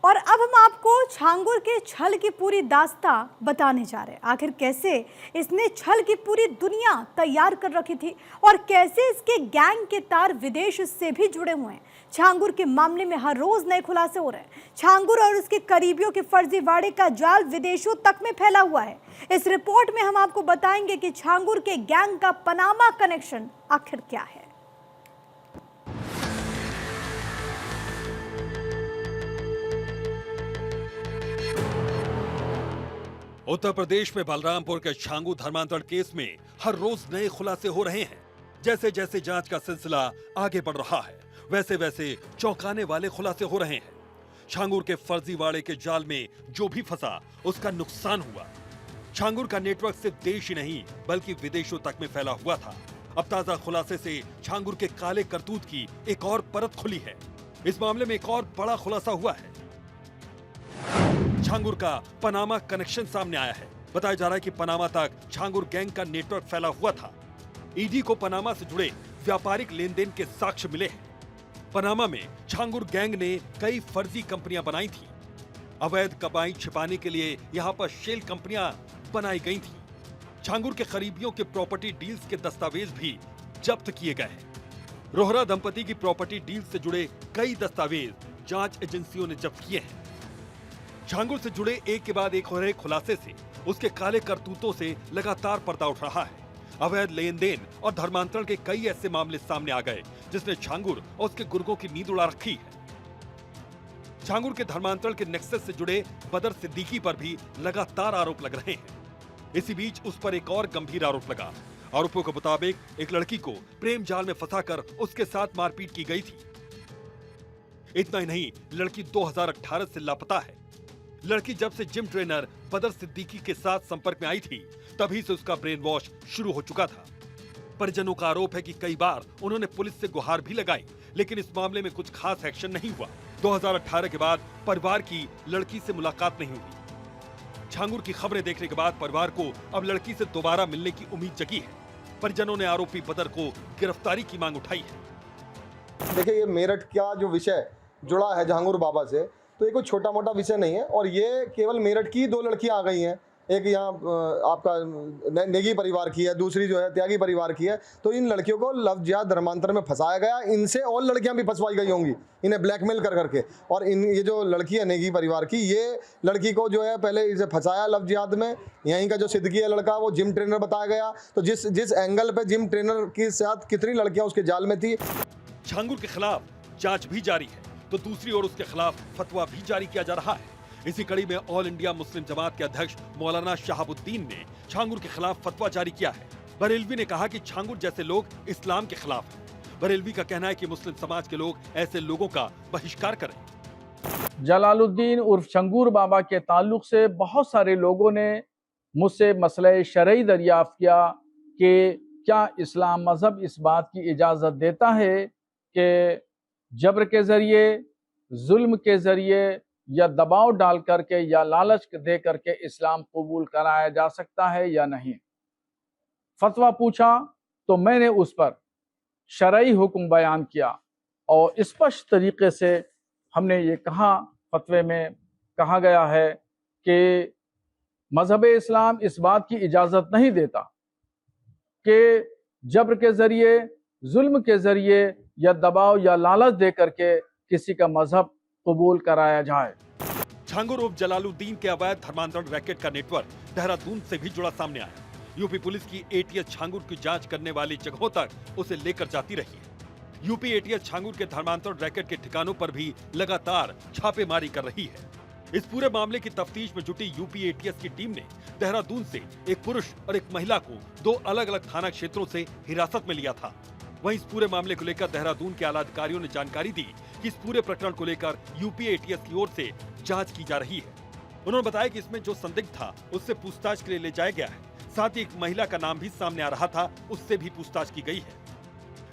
और अब हम आपको छांगुर के छल की पूरी दास्तां बताने जा रहे हैं। आखिर कैसे इसने छल की पूरी दुनिया तैयार कर रखी थी और कैसे इसके गैंग के तार विदेश से भी जुड़े हुए हैं। छांगुर के मामले में हर रोज नए खुलासे हो रहे हैं। छांगुर और उसके करीबियों के फर्जीवाड़े का जाल विदेशों तक में फैला हुआ है। इस रिपोर्ट में हम आपको बताएंगे कि छांगुर के गैंग का पनामा कनेक्शन आखिर क्या है। उत्तर प्रदेश में बलरामपुर के छांगू धर्मांतरण केस में हर रोज नए खुलासे हो रहे हैं। जैसे जैसे जांच का सिलसिला आगे बढ़ रहा है, वैसे वैसे चौंकाने वाले खुलासे हो रहे हैं। छांगुर के फर्जीवाड़े के जाल में जो भी फंसा उसका नुकसान हुआ। छांगुर का नेटवर्क सिर्फ देश ही नहीं बल्कि विदेशों तक में फैला हुआ था। अब ताजा खुलासे से छांगुर के काले करतूत की एक और परत खुली है। इस मामले में एक और बड़ा खुलासा हुआ है। छांगुर का पनामा कनेक्शन सामने आया है। बताया जा रहा है कि पनामा तक छांगुर गैंग का नेटवर्क फैला हुआ था। ईडी को पनामा से जुड़े व्यापारिक लेन देन के साक्ष्य मिले हैं। पनामा में छांगुर गैंग ने कई फर्जी कंपनियां बनाई थी। अवैध कमाई छिपाने के लिए यहां पर शेल कंपनियां बनाई गई थी। छांगुर के करीबियों के प्रॉपर्टी डील्स के दस्तावेज भी जब्त किए गए हैं। रोहरा दंपति की प्रॉपर्टी डील से जुड़े कई दस्तावेज जांच एजेंसियों ने जब्त किए हैं। छांगुर से जुड़े एक के बाद एक हो रहे खुलासे से उसके काले करतूतों से लगातार पर्दा उठ रहा है। अवैध लेन देन और धर्मांतरण के कई ऐसे मामले सामने आ गए जिसने छांगुर और उसके गुर्गों की नींद उड़ा रखी है। छांगुर के धर्मांतरण के नेक्सस से जुड़े बदर सिद्दीकी पर भी लगातार आरोप लग रहे हैं। इसी बीच उस पर एक और गंभीर आरोप लगा। आरोपों के मुताबिक एक लड़की को प्रेम जाल में फंसाकर उसके साथ मारपीट की गई थी। इतना ही नहीं, लड़की 2018 से लापता है। लड़की जब से जिम ट्रेनर बदर सिद्दीकी के साथ संपर्क में आई थी तभी से उसका ब्रेन वॉश शुरू हो चुका था। परिजनों का आरोप है कि कई बार उन्होंने पुलिस से गुहार भी लगाई, लेकिन इस मामले में कुछ खास एक्शन नहीं हुआ। 2018 के बाद परिवार की लड़की से मुलाकात नहीं हुई। छांगुर की खबरें देखने के बाद परिवार को अब लड़की से दोबारा मिलने की उम्मीद जगी है। परिजनों ने आरोपी बदर को गिरफ्तारी की मांग उठाई है। देखिए, ये मेरठ का जो विषय जुड़ा है छांगुर बाबा से, तो ये कोई छोटा मोटा विषय नहीं है। और ये केवल मेरठ की 2 लड़कियां आ गई हैं। एक यहाँ आपका नेगी परिवार की है, दूसरी जो है त्यागी परिवार की है। तो इन लड़कियों को लव जिहाद धर्मांतरण में फंसाया गया। इनसे और लड़कियां भी फंसवाई गई होंगी, इन्हें ब्लैकमेल कर करके। और ये जो लड़की है नेगी परिवार की, ये लड़की को जो है पहले इसे फंसाया लव जिहाद में। यहीं का जो सिद्दीकी है लड़का, वो जिम ट्रेनर बताया गया। तो जिस एंगल पे जिम ट्रेनर के साथ कितनी लड़कियां उसके जाल में थी। छांगुर के खिलाफ जांच भी जारी है तो दूसरी ओर उसके खिलाफ फतवा भी जारी किया जा रहा है। इसी कड़ी में ऑल इंडिया मुस्लिम जमात के अध्यक्ष मौलाना शहाबुद्दीन ने छांगुर के खिलाफ फतवा जारी किया है। बरेलवी ने कहा कि छांगुर जैसे लोग इस्लाम के खिलाफ हैं। बरेलवी का कहना है कि मुस्लिम समाज के लोग ऐसे लोगों का बहिष्कार करें। जलालुद्दीन उर्फ छंगूर बाबा के ताल्लुक से बहुत सारे लोगों ने मुझसे मसले शरई दरियाफ्त किया कि क्या इस्लाम मजहब इस बात की इजाज़त देता है कि जबर के जरिए, जुल्म के जरिए या दबाव डाल करके या लालच दे करके इस्लाम कबूल कराया जा सकता है या नहीं। फतवा पूछा तो मैंने उस पर शरई हुक्म बयान किया और स्पष्ट तरीके से हमने ये कहा, फतवे में कहा गया है कि मजहब इस्लाम इस बात की इजाज़त नहीं देता कि जबर के जरिए, जुल्म के जरिए या दबाव या लालच दे करके किसी का मजहब कबूल कराया जाए। छांगुर उर्फ जलालुद्दीन के अवैध धर्मांतरण रैकेट का नेटवर्क देहरादून से भी जुड़ा सामने आया। यूपी पुलिस की एटीएस छांगुर की जांच करने वाली जगहों तक उसे लेकर जाती रही है। यूपी एटीएस छांगुर के धर्मांतरण रैकेट के ठिकानों पर भी लगातार छापेमारी कर रही है। इस पूरे मामले की तफ्तीश में जुटी यूपी एटीएस की टीम ने देहरादून से एक पुरुष और एक महिला को 2 अलग-अलग थाना क्षेत्रों से हिरासत में लिया था। वहीं इस पूरे मामले को लेकर देहरादून के आला अधिकारियों ने जानकारी दी कि इस पूरे प्रकरण को लेकर यूपी एटीएस की ओर से जांच की जा रही है। उन्होंने बताया कि इसमें जो संदिग्ध था उससे पूछताछ के लिए ले जाया गया है। साथ ही एक महिला का नाम भी सामने आ रहा था, उससे भी पूछताछ की गई है।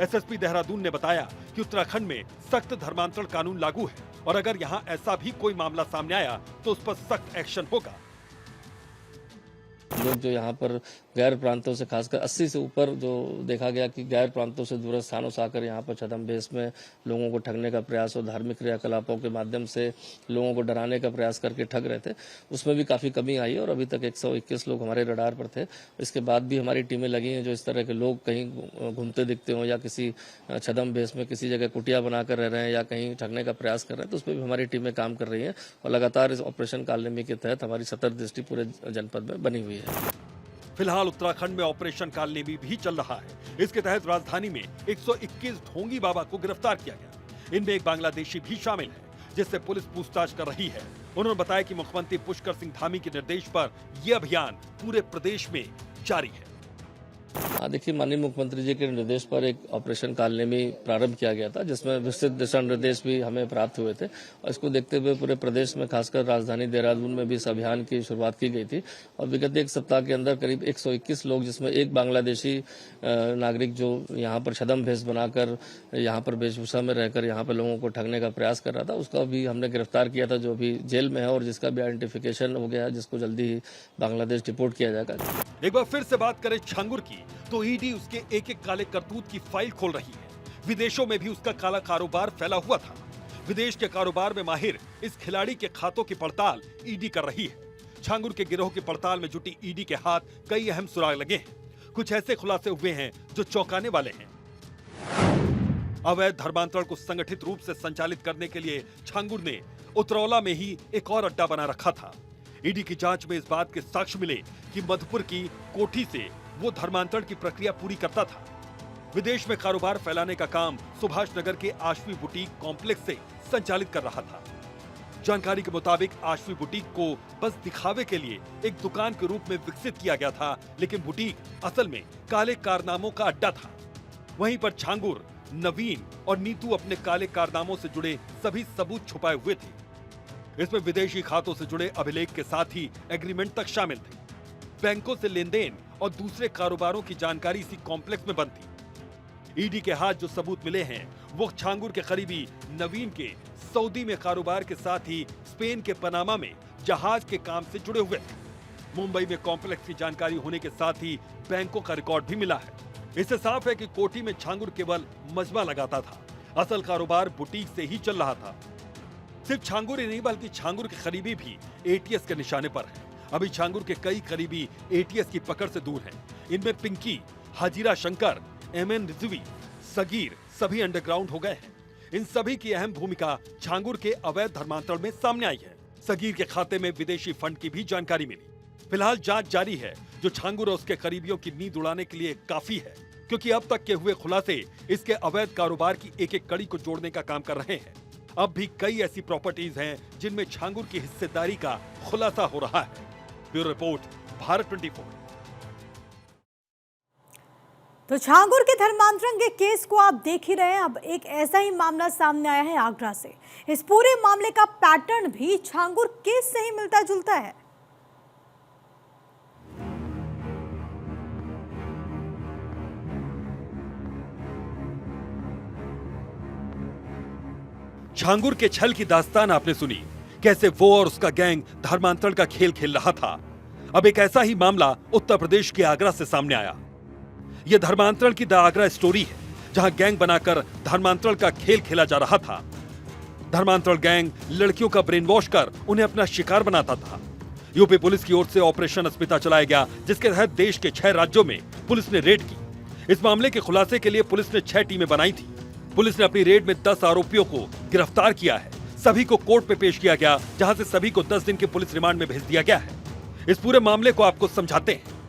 एसएसपी देहरादून ने बताया कि उत्तराखंड में सख्त धर्मांतरण कानून लागू है और अगर यहाँ ऐसा भी कोई मामला सामने आया तो उस पर सख्त एक्शन होगा। लोग जो यहाँ पर गैर प्रांतों से, खासकर 80 से ऊपर जो देखा गया कि गैर प्रांतों से दूर स्थानों से आकर यहाँ पर छद्म में लोगों को ठगने का प्रयास और धार्मिक क्रियाकलापों के माध्यम से लोगों को डराने का प्रयास करके ठग रहे थे, उसमें भी काफ़ी कमी आई है और अभी तक 121 लोग हमारे रडार पर थे। इसके बाद भी हमारी टीमें लगी हैं जो इस तरह के लोग कहीं घूमते दिखते हों या किसी छद्म भेष में किसी जगह कुटिया बनाकर रह रहे हैं या कहीं ठगने का प्रयास कर रहे हैं, तो उस पर भी हमारी टीमें काम कर रही हैं और लगातार इस ऑपरेशन कालनेमी के तहत हमारी सतर्क दृष्टि पूरे जनपद में बनी हुई है। फिलहाल उत्तराखंड में ऑपरेशन कालनेमी भी चल रहा है। इसके तहत राजधानी में 121 ढोंगी बाबा को गिरफ्तार किया गया। इनमें एक बांग्लादेशी भी शामिल है, जिससे पुलिस पूछताछ कर रही है। उन्होंने बताया कि मुख्यमंत्री पुष्कर सिंह धामी के निर्देश पर यह अभियान पूरे प्रदेश में जारी है। देखिए, माननीय मुख्यमंत्री जी के निर्देश पर एक ऑपरेशन कालनेमी प्रारंभ किया गया था, जिसमें विस्तृत दिशा निर्देश भी हमें प्राप्त हुए थे और इसको देखते हुए पूरे प्रदेश में, खासकर राजधानी देहरादून में भी इस अभियान की शुरुआत की गई थी और विगत एक सप्ताह के अंदर करीब 121 लोग, जिसमें एक बांग्लादेशी नागरिक जो यहाँ पर छद्म भेष बनाकर यहाँ पर वेशभूषा में रहकर यहाँ पर लोगों को ठगने का प्रयास कर रहा था, उसका भी हमने गिरफ्तार किया था, जो अभी जेल में है और जिसका भी आइडेंटिफिकेशन हो गया है, जिसको जल्दी ही बांग्लादेश डिपोर्ट किया जाएगा। एक बार फिर से बात करें छांगुर की, तो ईडी उसके एक एक काले करतूत की फाइल खोल रही है। विदेशों में भी उसका काला कारोबार फैला हुआ था। विदेश के कारोबार में माहिर इस खिलाड़ी के खातों की पड़ताल ईडी कर रही है। छांगुर के गिरोह की पड़ताल में जुटी ईडी के हाथ कई अहम सुराग लगे हैं। कुछ ऐसे खुलासे हुए हैं जो चौंकाने वाले हैं। अवैध धर्मांतरण को संगठित रूप से संचालित करने के लिए छांगुर ने उतरौला में ही एक और अड्डा बना रखा था। ईडी की जांच में इस बात के साक्ष्य मिले कि मधुपुर की कोठी से वो धर्मांतरण की प्रक्रिया पूरी करता था। विदेश में कारोबार फैलाने का काम सुभाष नगर के आश्वी बुटीक कॉम्प्लेक्स से संचालित कर रहा था। जानकारी के मुताबिक आश्वी बुटीक को बस दिखावे के लिए एक दुकान के रूप में विकसित किया गया था, लेकिन बुटीक असल में काले कारनामों का अड्डा था। वहीं पर छांगुर, नवीन और नीतू अपने काले कारनामों से जुड़े सभी सबूत छुपाए हुए थे। इसमें विदेशी खातों से जुड़े अभिलेख के साथ ही एग्रीमेंट तक शामिल थे। बैंकों से लेन देन और दूसरे कारोबारों की जानकारी इसी कॉम्प्लेक्स में बंद थी। ईडी के हाथ जो सबूत मिले हैं वो छांगुर के करीबी नवीन के सऊदी में कारोबार के साथ ही स्पेन के पनामा में जहाज के काम से जुड़े हुए थे। मुंबई में कॉम्प्लेक्स की जानकारी होने के साथ ही बैंकों का रिकॉर्ड भी मिला है। इससे साफ है कि कोठी में छांगुर केवल मजमा लगाता था, असल कारोबार बुटीक से ही चल रहा था। सिर्फ छांगुर ही नहीं बल्कि छांगुर के करीबी भी एटीएस के निशाने पर है। अभी छांगुर के कई करीबी एटीएस की पकड़ से दूर हैं। इनमें पिंकी, हाजिरा शंकर, एमएन रिजवी, सगीर सभी अंडरग्राउंड हो गए हैं। इन सभी की अहम भूमिका छांगुर के अवैध धर्मांतरण में सामने आई है। सगीर के खाते में विदेशी फंड की भी जानकारी मिली। फिलहाल जांच जारी है, जो छांगुर और उसके करीबियों की नींद उड़ाने के लिए काफी है, क्योंकि अब तक के हुए खुलासे इसके अवैध कारोबार की एक एक कड़ी को जोड़ने का काम कर रहे हैं। अब भी कई ऐसी प्रॉपर्टीज हैं जिनमें छांगुर की हिस्सेदारी का खुलासा हो रहा है। Bureau report, Bharat 24। तो छांगुर के धर्मांतरण के केस को आप देख ही रहे हैं। अब एक ऐसा ही मामला सामने आया है आगरा से। इस पूरे मामले का पैटर्न भी छांगुर केस से ही मिलता जुलता है। छांगुर के छल की दास्तान आपने सुनी, कैसे वो और उसका गैंग धर्मांतरण का खेल खेल रहा था। अब एक ऐसा ही मामला उत्तर प्रदेश के आगरा से सामने आया। यह धर्मांतरण की द आगरा स्टोरी है, जहां गैंग बनाकर धर्मांतरण का खेल खेला जा रहा था। धर्मांतरण गैंग लड़कियों का ब्रेन वॉश कर उन्हें अपना शिकार बनाता था। यूपी पुलिस की ओर से ऑपरेशन अस्मिता चलाया गया, जिसके तहत देश के 6 राज्यों में पुलिस ने रेड की। इस मामले के खुलासे के लिए पुलिस ने 6 टीमें बनाई थी। पुलिस ने अपनी रेड में 10 आरोपियों को गिरफ्तार किया है। सभी को कोर्ट में पेश किया गया, जहां से सभी को 10 दिन के पुलिस रिमांड में भेज दिया गया है। इस पूरे मामले को आपको समझाते हैं।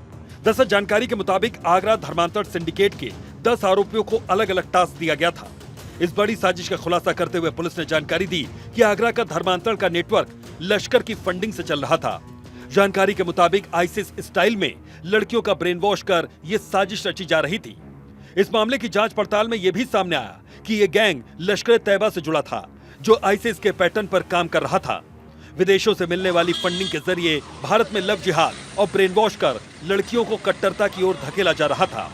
दरअसल जानकारी के मुताबिक आगरा धर्मांतरण सिंडिकेट के 10 आरोपियों को अलग अलग टास्क दिया गया था। इस बड़ी साजिश का खुलासा करते हुए पुलिस ने जानकारी दी कि आगरा का धर्मांतरण का नेटवर्क लश्कर की फंडिंग से चल रहा था। जानकारी के मुताबिक आईसिस स्टाइल में लड़कियों का ब्रेन वॉश कर यह साजिश रची जा रही थी। इस मामले की जांच पड़ताल में यह भी सामने आया कि यह गैंग लश्कर तैयबा से जुड़ा था, जो आईसिस के पैटर्न पर काम कर रहा था। विदेशों से मिलने वाली फंडिंग के जरिए भारत में लव जिहाद और ब्रेन वॉश कर लड़कियों को कट्टरता की ओर धकेला जा रहा था।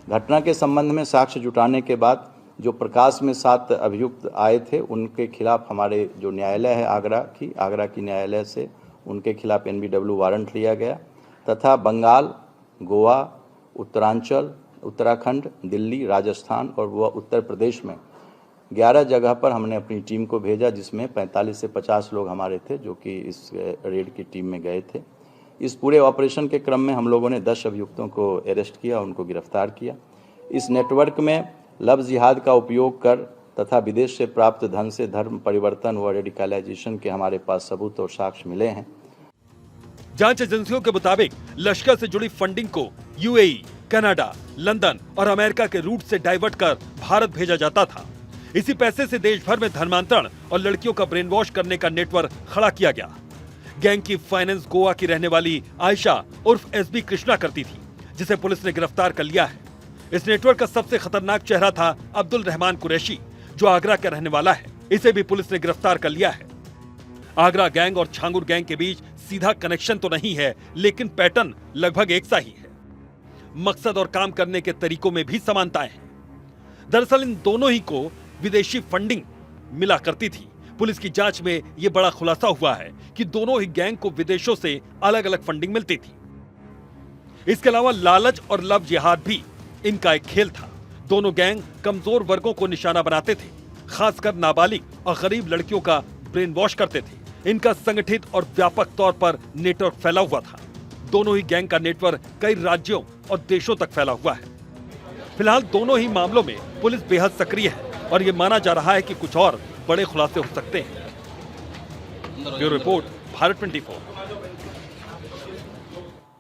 घटना के संबंध में साक्ष्य जुटाने के बाद जो प्रकाश में 7 अभियुक्त आए थे, उनके खिलाफ हमारे जो न्यायालय है आगरा की न्यायालय से उनके खिलाफ NBW वारंट लिया गया तथा बंगाल, गोवा, उत्तरांचल, उत्तराखंड, दिल्ली, राजस्थान और वह उत्तर प्रदेश में 11 जगह पर हमने अपनी टीम को भेजा, जिसमें 45 से 50 लोग हमारे थे जो कि इस रेड की टीम में गए थे। इस पूरे ऑपरेशन के क्रम में हम लोगों ने 10 अभियुक्तों को अरेस्ट किया, उनको गिरफ्तार किया। इस नेटवर्क में लव जिहाद का उपयोग कर तथा विदेश से प्राप्त धन से धर्म परिवर्तन व रेडिकलाइजेशन के हमारे पास सबूत और साक्ष्य मिले हैं। जांच एजेंसियों के मुताबिक लश्कर से जुड़ी फंडिंग को यूएई, कनाडा, लंदन और अमेरिका के रूट से डाइवर्ट कर भारत भेजा जाता था। इसी पैसे से देश भर में धर्मांतरण और लड़कियों का ब्रेन वॉश करने का नेटवर्क खड़ा किया गया। गैंग की फाइनेंस गोवा की रहने वाली आयशा उर्फ एसबी कृष्णा करती थी, जिसे पुलिस ने गिरफ्तार कर लिया है। इस नेटवर्क का सबसे खतरनाक चेहरा था अब्दुल रहमान कुरैशी, जो आगरा का रहने वाला है। इसे भी पुलिस ने गिरफ्तार कर लिया है। आगरा गैंग और छांगुर गैंग के बीच सीधा कनेक्शन तो नहीं है, लेकिन पैटर्न लगभग एक सा ही है। मकसद और काम करने के तरीकों में भी समानताएं हैं। दरअसल इन दोनों ही को विदेशी फंडिंग मिला करती थी। पुलिस की जांच में यह बड़ा खुलासा हुआ है कि दोनों ही गैंग को विदेशों से अलग अलग फंडिंग मिलती थी। इसके अलावा लालच और लव जिहाद भी इनका एक खेल था। दोनों गैंग कमजोर वर्गों को निशाना बनाते थे, खासकर नाबालिग और गरीब लड़कियों का ब्रेन वॉश करते थे। इनका संगठित और व्यापक तौर पर नेटवर्क फैला हुआ था। दोनों ही गैंग का नेटवर्क कई राज्यों और देशों तक फैला हुआ है। फिलहाल दोनों ही मामलों में पुलिस बेहद सक्रिय है और ये माना जा रहा है कि कुछ और बड़े खुलासे हो सकते हैं। Bureau report, Bharat 24।